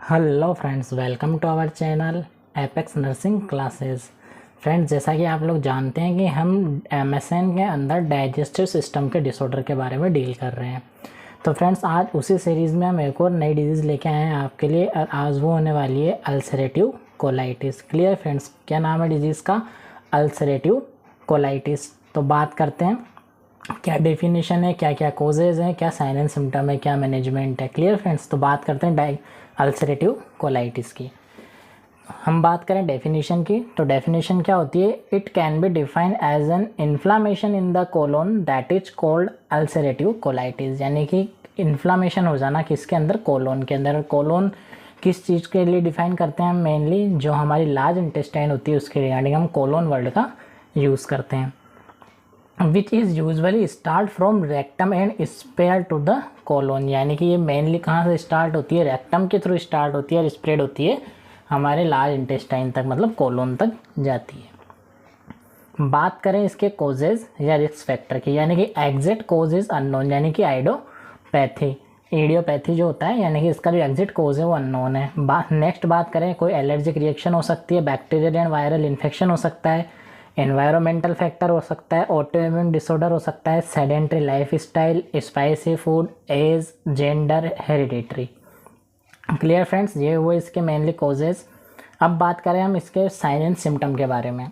Hello friends, welcome to our channel Apex nursing classes. Friends, जैसा कि आप लोग जानते हैं कि हम एमएसएन के अंदर डाइजेस्टिव सिस्टम के डिसऑर्डर के बारे में डील कर रहे हैं। तो फ्रेंड्स, आज उसी सीरीज़ में हम एक और नई डिजीज़ लेके आए हैं आपके लिए और आज वो होने वाली है अल्सरेटिव कोलाइटिस। क्लियर फ्रेंड्स, क्या नाम है डिजीज़ का? Ulcerative colitis. तो बात करते हैं क्या डेफिनेशन है, क्या क्या कोजेज़ हैं, क्या साइन एंड सिम्टम है, क्या मैनेजमेंट है। क्लियर फ्रेंड्स, तो बात करते हैं अल्सरेटिव कोलाइटिस की। हम बात करें डेफिनेशन की, तो डेफिनेशन क्या होती है? It can be defined as an inflammation in the colon that is called ulcerative colitis. यानी कि इन्फ्लामेशन हो जाना किसके अंदर? कोलोन के अंदर। कोलोन किस चीज़ के लिए डिफाइन करते हैं हम? मेनली जो हमारी लार्ज इंटेस्टाइन होती है उसके रिगार्डिंग हम कोलोन वर्ड का यूज़ करते हैं। Which is usually start from rectum and spread to the colon. यानी कि ये मेनली कहाँ से स्टार्ट होती है? रेक्टम के थ्रू स्टार्ट होती है और स्प्रेड होती है हमारे लार्ज इंटेस्टाइन तक, मतलब कोलोन तक जाती है। बात करें इसके कोजेज या रिस्क फैक्टर की, यानी कि एग्जैक्ट कोज इज अननोन, यानी कि आइडियोपैथी एडियोपैथी जो होता है, यानी कि इसका जो एग्जैक्ट कोज है वो अननोन है। नेक्स्ट बात करें, कोई एलर्जिक रिएक्शन हो सकती है, बैक्टीरियल एंड वायरल इन्फेक्शन हो सकता है, एनवायरमेंटल फैक्टर हो सकता है, ऑटोइम्यून डिसऑर्डर हो सकता है, sedentary life style, spicy food, age, gender, hereditary. Clear friends, ये हुए इसके मेनली कोजेज। अब बात करें हम इसके साइन एंड सिम्टम के बारे में।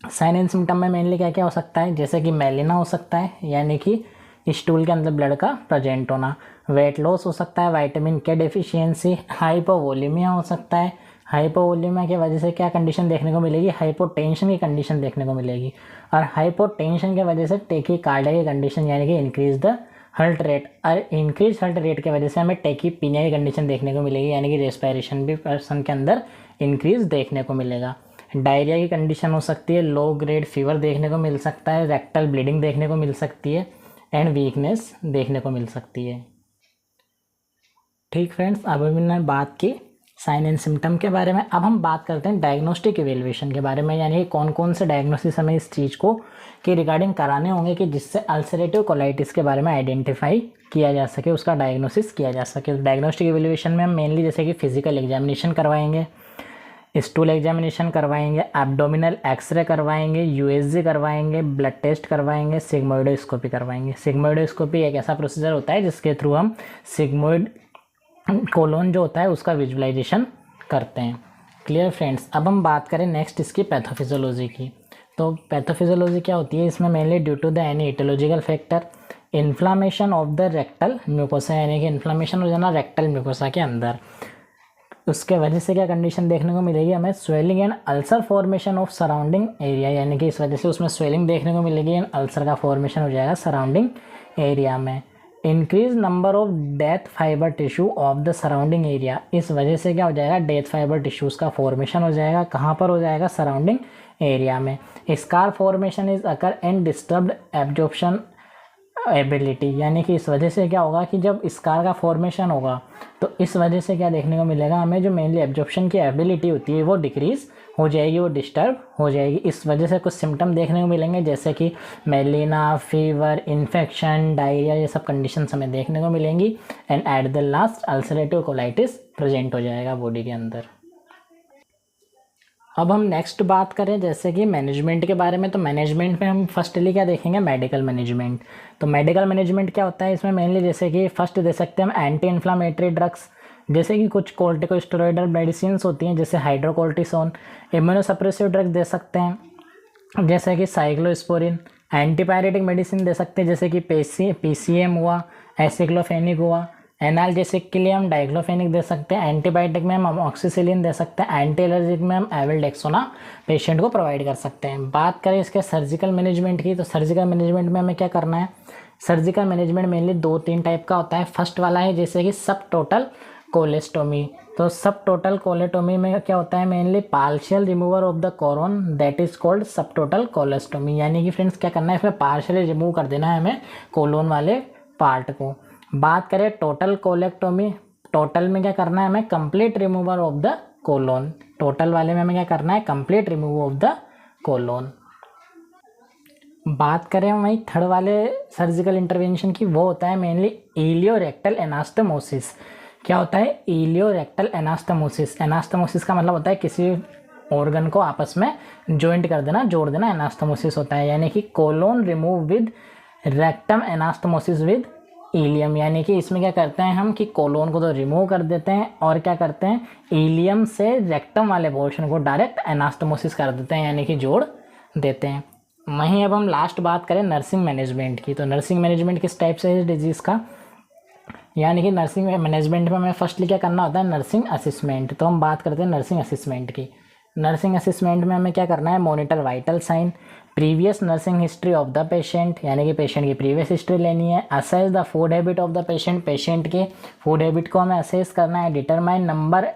साइन एंड सिम्टम में मेनली क्या क्या हो सकता है? जैसे कि मेलिना हो सकता है, यानी कि स्टूल के अंदर ब्लड का प्रेजेंट होना। वेट लॉस हो सकता है, विटामिन के डेफिशिएंसी, हाइपोवोलेमिया हो सकता है। हाइपोवोलेमिया की वजह से क्या कंडीशन देखने को मिलेगी? हाइपोटेंशन की कंडीशन देखने को मिलेगी। और हाइपोटेंशन की वजह से टेकीकार्डिया की कंडीशन, यानी कि इंक्रीज द हार्ट रेट, और इंक्रीज हार्ट रेट की वजह से हमें टेकीपीनिया की कंडीशन देखने को मिलेगी, यानी कि रेस्पिरेशन भी पर्सन के अंदर इंक्रीज देखने को मिलेगा। डायरिया की कंडीशन हो सकती है, लो ग्रेड फीवर देखने को मिल सकता है, रेक्टल ब्लीडिंग देखने को मिल सकती है एंड वीकनेस देखने को मिल सकती है। ठीक फ्रेंड्स, अब हमने बात की साइन एंड सिम्टम के बारे में। अब हम बात करते हैं डायग्नोस्टिक इवेल्युएशन के बारे में, यानी कि कौन कौन से डायग्नोसिस हमें इस चीज़ को के रिगार्डिंग कराने होंगे कि जिससे अल्सरेटिव कोलाइटिस के बारे में आइडेंटिफाई किया जा सके, उसका डायग्नोसिस किया जा सके। तो डायग्नोस्टिक इवेल्युएशन में हम मेनली जैसे कि फिजिकल एग्जामिनेशन करवाएंगे, स्टूल एग्जामिनेशन करवाएंगे, एब्डोमिनल एक्सरे करवाएंगे, यूएसजी करवाएंगे, ब्लड टेस्ट करवाएंगे, सिग्मोइडोस्कोपी करवाएंगे। सिग्मोइडोस्कोपी एक ऐसा प्रोसीजर होता है जिसके थ्रू हम सिग्मोइड कोलोन जो होता है उसका विजुअलाइजेशन करते हैं। क्लियर फ्रेंड्स, अब हम बात करें नेक्स्ट इसकी पैथोफिजियोलॉजी की। तो पैथोफिजियोलॉजी क्या होती है? इसमें mainly due to the any etiological factor, inflammation of the rectal mucosa, यानी कि इन्फ्लामेशन हो जाना रेक्टल म्यूकोसा के अंदर, उसके वजह से क्या कंडीशन देखने को मिलेगी हमें? Swelling and ulcer formation of surrounding area, यानी कि इस वजह से उसमें स्वेलिंग देखने को मिलेगी एंड अल्सर का फॉर्मेशन हो जाएगा सराउंडिंग एरिया में। Increase number of death fibre tissue of the surrounding area, इस वजह से क्या हो जाएगा? डेथ फाइबर टिश्यूज़ का फॉर्मेशन हो जाएगा। कहाँ पर हो जाएगा? सराउंडिंग एरिया में। Scar formation is occur and disturbed absorption ability, यानी कि इस वजह से क्या होगा कि जब स्कार का फॉर्मेशन होगा तो इस वजह से क्या देखने को मिलेगा हमें? जो मेनली एब्जॉर्प्शन की एबिलिटी होती है वो डिक्रीज हो जाएगी, वो डिस्टर्ब हो जाएगी। इस वजह से कुछ सिम्टम देखने को मिलेंगे जैसे कि मेलिना, फीवर, इन्फेक्शन, डायरिया, ये सब कंडीशंस हमें देखने को मिलेंगी and at the last ulcerative colitis present हो जाएगा बॉडी के अंदर। अब हम नेक्स्ट बात करें जैसे कि मैनेजमेंट के बारे में। तो मैनेजमेंट में हम फर्स्टली क्या देखेंगे? Medical management. तो मेडिकल मैनेजमेंट क्या होता है? इसमें मेनली जैसे कि फर्स्ट दे सकते हैं हम एंटी इन्फ्लामेटरी ड्रग्स, जैसे कि कुछ कोर्टिकोस्टेरॉइडल मेडिसिन होती हैं जैसे हाइड्रोकोर्टिसोन। इम्यूनोसप्रेसिव ड्रग दे सकते हैं जैसे कि साइक्लोस्पोरिन। एंटीपायरेटिक मेडिसिन दे सकते हैं जैसे कि पीसीएम हुआ, एसिक्लोफेनिक हुआ। एनाल्जेसिक के लिए हम डाइक्लोफेनिक दे सकते हैं। एंटीबायोटिक में हम अमोक्सिसिलिन दे सकते हैं। एंटी एलर्जिक में हम एविल्डेक्सोना पेशेंट को प्रोवाइड कर सकते हैं। बात करें इसके सर्जिकल मैनेजमेंट की, तो सर्जिकल मैनेजमेंट में हमें क्या करना है? सर्जिकल मैनेजमेंट मेनली 2-3 टाइप का होता है। फर्स्ट वाला है जैसे कि सब टोटल कोलेस्टोमी। तो सब टोटल कोलेटोमी में क्या होता है? Mainly partial remover of the corona, that is called सब टोटल कोलेस्टोमी। यानी कि फ्रेंड्स क्या करना है? इसमें पार्शियली रिमूव कर देना है हमें कोलोन वाले पार्ट को। बात करें टोटल कोलेक्टोमी, टोटल में क्या करना है हमें? Complete removal of the colon. Total वाले में हमें क्या करना है? Complete remove of the colon. बात करें वहीं थर्ड वाले सर्जिकल इंटरवेंशन की, वो होता है मेनली इलियोरेक्टल एनास्टोमोसिस। क्या होता है इलियोरेक्टल एनास्टोमोसिस। एनास्टोमोसिस का मतलब होता है किसी ऑर्गन को आपस में जॉइंट कर देना, जोड़ देना, एनास्टोमोसिस होता है। यानी कि colon remove with rectum anastomosis with ileum, यानी कि इसमें क्या करते हैं हम कि कोलोन को तो रिमूव कर देते हैं और क्या करते हैं इलियम से रेक्टम वाले पोर्शन को डायरेक्ट एनास्टोमोसिस कर देते हैं, यानी कि जोड़ देते हैं। वहीं अब हम लास्ट बात करें नर्सिंग मैनेजमेंट की, तो नर्सिंग मैनेजमेंट किस टाइप से है डिजीज़ का, यानी कि नर्सिंग मैनेजमेंट में हमें फर्स्टली क्या करना होता है नर्सिंग असिस्मेंट। तो हम बात करते हैं नर्सिंग असिस्मेंट की। नर्सिंग असिस्मेंट में हमें क्या करना है, monitor vital sign, previous nursing history of the patient, यानी कि पेशेंट की प्रीवियस हिस्ट्री लेनी है। Assess the food habit of the patient, patient के फूड हैबिट को हमें असेस करना है। Determine number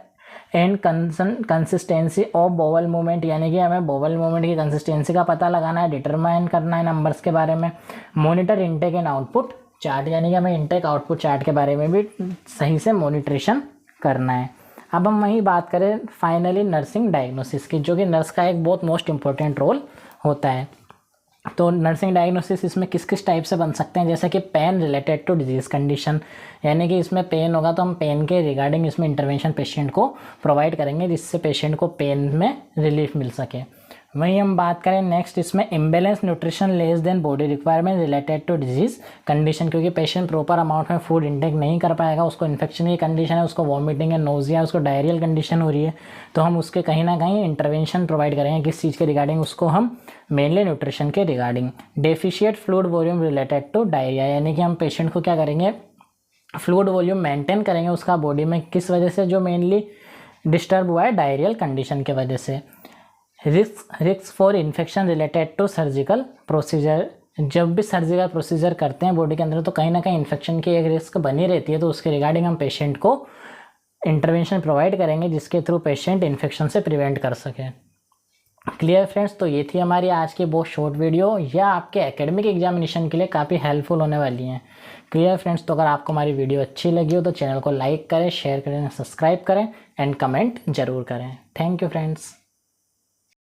and consistency of bowel movement, यानी कि हमें बोवल मूवमेंट की कंसिस्टेंसी का पता लगाना है, डिटरमाइन करना है नंबर्स के बारे में। Monitor intake and output chart, यानी कि हमें इनटेक आउटपुट चार्ट के बारे में भी सही से मॉनिटरेशन करना है। अब हम वही बात करें फाइनली नर्सिंग डायग्नोसिस की, जो कि नर्स का एक बहुत मोस्ट इंपॉर्टेंट रोल होता है। तो नर्सिंग डायग्नोसिस इसमें किस किस टाइप से बन सकते हैं, जैसे कि pain related to disease condition, यानी कि इसमें पेन होगा तो हम पेन के रिगार्डिंग इसमें इंटरवेंशन पेशेंट को प्रोवाइड करेंगे जिससे पेशेंट को पेन में रिलीफ मिल सके। वहीं हम बात करें नेक्स्ट इसमें imbalance nutrition less than body requirement related to disease condition, क्योंकि पेशेंट प्रॉपर अमाउंट में फूड इंटेक नहीं कर पाएगा, उसको इन्फेक्शन की कंडीशन है, उसको वॉमिटिंग है, नोजिया, उसको डायरियल कंडीशन हो रही है, तो हम उसके कहीं ना कहीं इंटरवेंशन प्रोवाइड करेंगे किस चीज़ के रिगार्डिंग, उसको हम मेनली न्यूट्रिशन के regarding. Deficient fluid volume related to diarrhoea, यानी कि हम पेशेंट को क्या करेंगे फ्लूइड वॉल्यूम मेंटेन करेंगे उसका बॉडी में, किस वजह से, जो मेनली डिस्टर्ब हुआ है डायरियल कंडीशन के वजह से। Risk for infection related to surgical procedure, जब भी सर्जिकल प्रोसीजर करते हैं बॉडी के अंदर तो कहीं ना कहीं इन्फेक्शन की एक रिस्क बनी रहती है, तो उसके रिगार्डिंग हम पेशेंट को इंटरवेंशन प्रोवाइड करेंगे जिसके थ्रू पेशेंट इन्फेक्शन से प्रिवेंट कर सके। क्लियर फ्रेंड्स, तो ये थी हमारी आज की बहुत शॉर्ट वीडियो, यह आपके एकेडमिक एग्जामिनेशन के लिए काफ़ी हेल्पफुल होने वाली हैं। क्लियर फ्रेंड्स, तो अगर आपको हमारी वीडियो अच्छी लगी हो तो चैनल को लाइक करें, शेयर करें, सब्सक्राइब करें एंड कमेंट जरूर करें। Thank you friends.